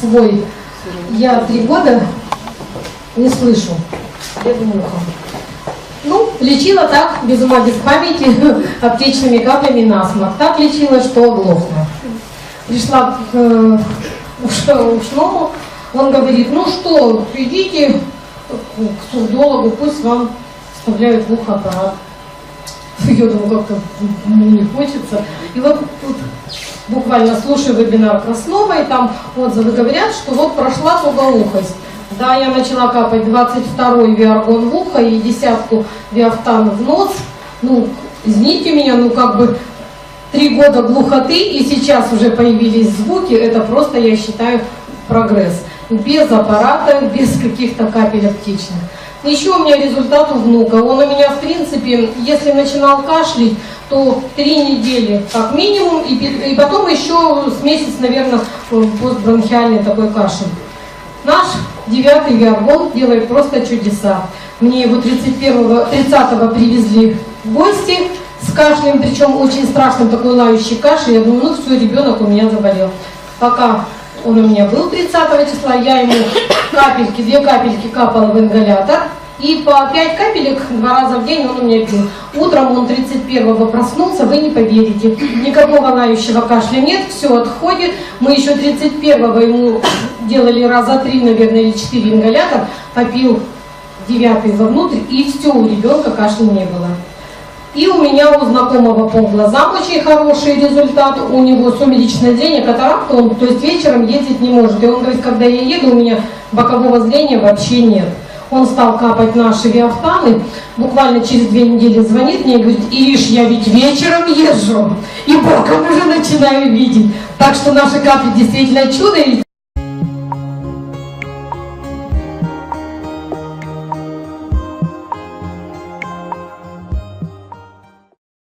свой. Я 3 года не слышу. Левым ухом. Ну, лечила так, без ума, без памяти, аптечными каплями насморк. Так лечила, что оглохла. Пришла к ушному, он говорит, ну что, идите к сурдологу, пусть вам вставляют в ухо аппарат. Я думаю, как-то не хочется. И вот тут буквально слушаю вебинар Краснова, и там отзывы говорят, что вот прошла тугоухость. Да, я начала капать 22-й виаргон в ухо и 10-ку виафтан в нос. Ну, извините меня, ну как бы 3 года глухоты, и сейчас уже появились звуки, это просто, я считаю, прогресс. Без аппарата, без каких-то капель аптечных. Еще у меня результат у внука. Он у меня, в принципе, если начинал кашлять, то 3 недели как минимум, и потом еще с месяц, наверное, постбронхиальный такой кашель. Наш 9-й виаргон делает просто чудеса. Мне его 30-го привезли в гости с кашлем, причем очень страшным, такой лающий кашель. Я думаю, ну все, ребенок у меня заболел. Пока он у меня был 30 числа, я ему капельки, 2 капельки капала в ингалятор. И по 5 капелек 2 раза в день он у меня пил. Утром он 31-го проснулся, вы не поверите. Никакого лающего кашля нет, все отходит. Мы еще 31-го ему делали раза 3, наверное, или 4 ингалятор. Попил 9-й вовнутрь, и все, у ребенка кашля не было. И у меня у знакомого по глазам очень хороший результат. У него сумеречное зрение, катаракта, он, то есть вечером ездить не может. И он говорит, когда я еду, у меня бокового зрения вообще нет. Он стал капать наши виафтаны, буквально через 2 недели звонит мне и говорит, Ириш, я ведь вечером езжу, и боком уже начинаю видеть. Так что наши капли действительно чудо.